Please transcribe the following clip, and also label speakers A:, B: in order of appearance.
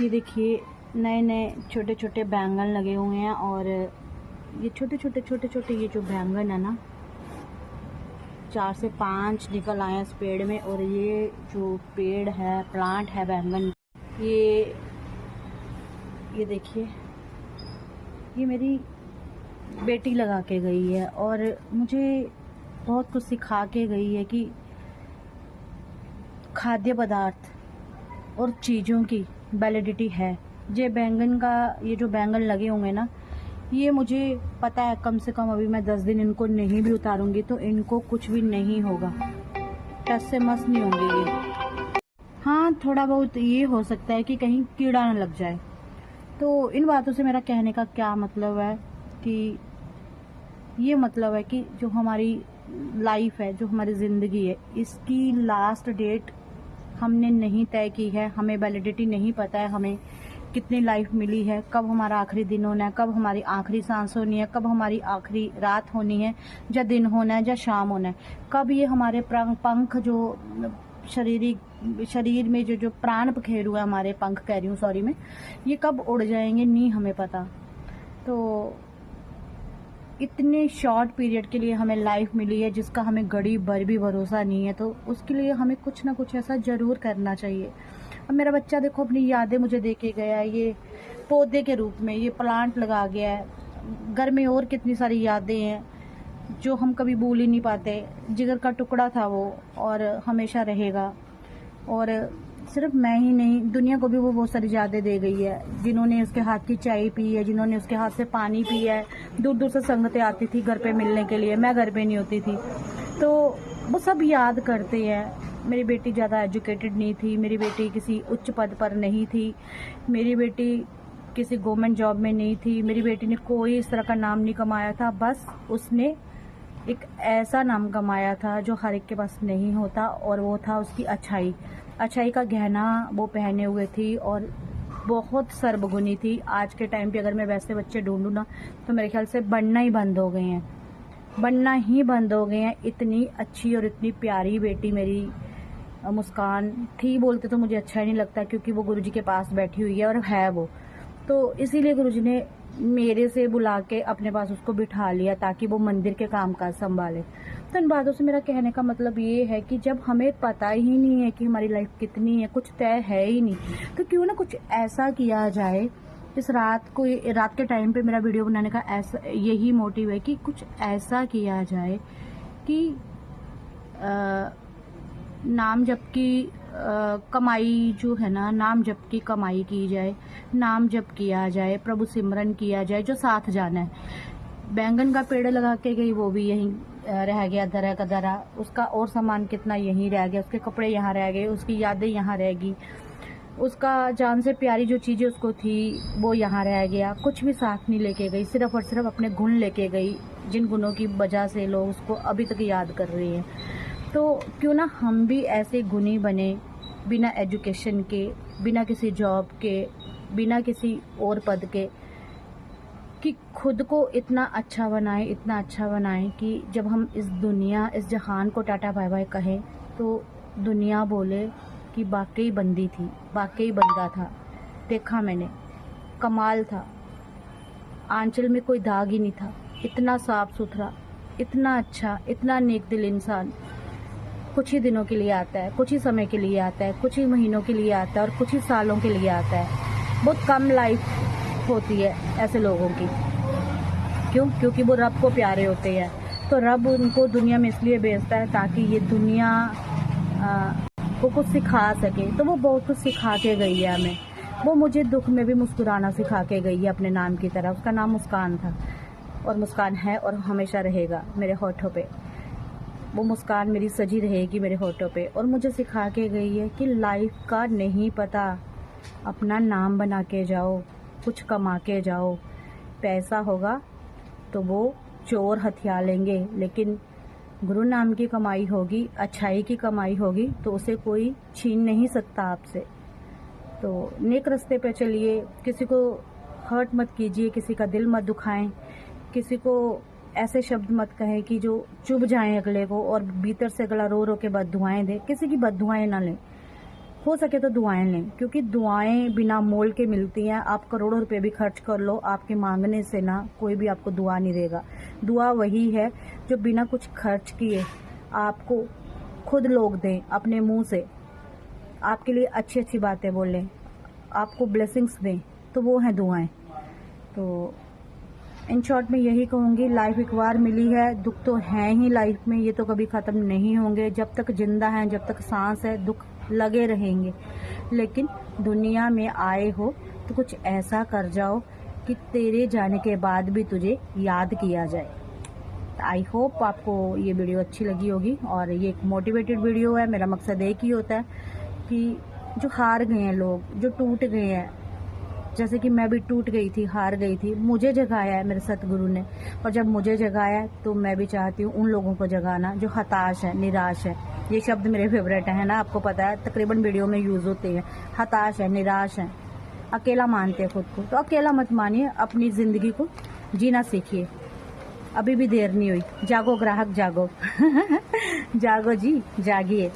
A: ये देखिए नए नए छोटे छोटे बैंगन लगे हुए हैं और ये छोटे छोटे ये जो बैंगन है ना 4 से 5 निकल आए हैं इस पेड़ में। और ये जो पेड़ है प्लांट है बैंगन ये देखिए ये मेरी बेटी लगा के गई है और मुझे बहुत कुछ सिखा के गई है कि खाद्य पदार्थ और चीज़ों की वैलिडिटी है। ये जो बैंगन लगे होंगे ना, ये मुझे पता है कम से कम अभी मैं 10 दिन इनको नहीं भी उतारूंगी तो इनको कुछ भी नहीं होगा, टस से मस नहीं होंगे ये। हाँ, थोड़ा बहुत ये हो सकता है कि कहीं कीड़ा ना लग जाए। तो इन बातों से मेरा कहने का क्या मतलब है कि ये मतलब है कि जो हमारी लाइफ है, जो हमारी ज़िंदगी है, इसकी लास्ट डेट हमने नहीं तय की है। हमें वैलिडिटी नहीं पता है, हमें कितनी लाइफ मिली है, कब हमारा आखिरी दिन होना है, कब हमारी आखिरी सांस होनी है, कब हमारी आखिरी रात होनी है, या दिन होना है या शाम होना है, कब ये हमारे पंख जो शरीर में जो प्राण पखेरु है, हमारे पंख कह रही हूँ सॉरी मैं, ये कब उड़ जाएंगे नहीं हमें पता। तो इतने शॉर्ट पीरियड के लिए हमें लाइफ मिली है जिसका हमें घड़ी भर भी भरोसा नहीं है, तो उसके लिए हमें कुछ ना कुछ ऐसा ज़रूर करना चाहिए। अब मेरा बच्चा देखो अपनी यादें मुझे दे के गया है, ये पौधे के रूप में ये प्लांट लगा गया है। घर में और कितनी सारी यादें हैं जो हम कभी भूल ही नहीं पाते। जिगर का टुकड़ा था वो और हमेशा रहेगा। और सिर्फ मैं ही नहीं, दुनिया को भी वो बहुत सारी यादें दे गई है। जिन्होंने उसके हाथ की चाय पी है, जिन्होंने उसके हाथ से पानी पिया है, दूर दूर से संगतें आती थी घर पे मिलने के लिए, मैं घर पे नहीं होती थी, तो वो सब याद करते हैं। मेरी बेटी ज़्यादा एजुकेटेड नहीं थी, मेरी बेटी किसी उच्च पद पर नहीं थी, मेरी बेटी किसी गवर्नमेंट जॉब में नहीं थी, मेरी बेटी ने कोई इस तरह का नाम नहीं कमाया था। बस उसने एक ऐसा नाम कमाया था जो हर एक के पास नहीं होता, और वो था उसकी अच्छाई का गहना वो पहने हुए थी और बहुत सर्वगुणी थी। आज के टाइम पे अगर मैं वैसे बच्चे ढूंढूं ना तो मेरे ख्याल से बनना ही बंद हो गए हैं। इतनी अच्छी और इतनी प्यारी बेटी मेरी मुस्कान थी। बोलते तो मुझे अच्छा ही नहीं लगता क्योंकि वो गुरुजी के पास बैठी हुई है और है वो, तो इसीलिए गुरुजी ने मेरे से बुला के अपने पास उसको बिठा लिया ताकि वो मंदिर के कामकाज संभाले। तो इन बातों से मेरा कहने का मतलब ये है कि जब हमें पता ही नहीं है कि हमारी लाइफ कितनी है, कुछ तय है ही नहीं, तो क्यों ना कुछ ऐसा किया जाए। इस रात के टाइम पे मेरा वीडियो बनाने का ऐसा यही मोटिव है कि कुछ ऐसा किया जाए कि नाम जप की कमाई जो है ना, नाम जप की कमाई की जाए, नाम जप किया जाए, प्रभु सिमरन किया जाए, जो साथ जाना है। बैंगन का पेड़ लगा के गई, वो भी यहीं रह गया दरा का दरा, उसका और सामान कितना यहीं रह गया, उसके कपड़े यहाँ रह गए, उसकी यादें यहाँ रह गई, उसका जान से प्यारी जो चीज़ें उसको थी वो यहाँ रह गया। कुछ भी साथ नहीं लेके गई, सिर्फ और सिर्फ अपने गुण लेके गई, जिन गुणों की वजह से लोग उसको अभी तक याद कर रहे हैं। तो क्यों ना हम भी ऐसे गुणी बने, बिना एजुकेशन के, बिना किसी जॉब के, बिना किसी और पद के, कि खुद को इतना अच्छा बनाएं कि जब हम इस जहान को टाटा बाय बाय कहें तो दुनिया बोले कि वाकई बंदी थी, वाकई बंदा था, देखा मैंने, कमाल था, आंचल में कोई दाग ही नहीं था, इतना साफ सुथरा, इतना अच्छा, इतना नेक दिल इंसान। कुछ ही दिनों के लिए आता है, कुछ ही समय के लिए आता है, कुछ ही महीनों के लिए आता है और कुछ ही सालों के लिए आता है। बहुत कम लाइफ होती है ऐसे लोगों की। क्योंकि वो रब को प्यारे होते हैं, तो रब उनको दुनिया में इसलिए भेजता है ताकि ये दुनिया को कुछ सिखा सके। तो वो बहुत कुछ सिखा के गई है हमें। वो मुझे दुख में भी मुस्कुराना सिखा के गई है अपने नाम की तरह। उसका नाम मुस्कान था और मुस्कान है और हमेशा रहेगा मेरे होठों पे। वो मुस्कान मेरी सजी रहेगी मेरे होठों पे, और मुझे सिखा के गई है कि लाइफ का नहीं पता, अपना नाम बना के जाओ, कुछ कमा के जाओ। पैसा होगा तो वो चोर हथिया लेंगे, लेकिन गुरु नाम की कमाई होगी, अच्छाई की कमाई होगी, तो उसे कोई छीन नहीं सकता आपसे। तो नेक रास्ते पे चलिए, किसी को हर्ट मत कीजिए, किसी का दिल मत दुखाएं, किसी को ऐसे शब्द मत कहें कि जो चुभ जाएं अगले को और भीतर से अगला रो रो के बददुआएं दे। किसी की बददुआएं ना लें, हो सके तो दुआएं लें, क्योंकि दुआएं बिना मोल के मिलती हैं। आप करोड़ों रुपए भी खर्च कर लो, आपके मांगने से ना कोई भी आपको दुआ नहीं देगा। दुआ वही है जो बिना कुछ खर्च किए आपको खुद लोग दें, अपने मुंह से आपके लिए अच्छी अच्छी बातें बोलें, आपको ब्लेसिंग्स दें, तो वो हैं दुआएं। तो इन शॉर्ट में यही कहूँगी, लाइफ एक बार मिली है, दुख तो हैं ही लाइफ में, ये तो कभी ख़त्म नहीं होंगे। जब तक जिंदा हैं, जब तक सांस है, दुख लगे रहेंगे। लेकिन दुनिया में आए हो तो कुछ ऐसा कर जाओ कि तेरे जाने के बाद भी तुझे याद किया जाए। आई होप आपको ये वीडियो अच्छी लगी होगी, और ये एक मोटिवेटेड वीडियो है। मेरा मकसद एक ही होता है कि जो हार गए हैं लोग, जो टूट गए हैं, जैसे कि मैं भी टूट गई थी, हार गई थी, मुझे जगाया है मेरे सतगुरु ने, और जब मुझे जगाया तो मैं भी चाहती हूँ उन लोगों को जगाना जो हताश है, निराश है। ये शब्द मेरे फेवरेट है ना, आपको पता है, तकरीबन वीडियो में यूज होते हैं। हताश है, निराश है, अकेला मानते हैं खुद को, तो अकेला मत मानिए, अपनी जिंदगी को जीना सीखिए। अभी भी देर नहीं हुई, जागो ग्राहक जागो। जागो जी, जागिए।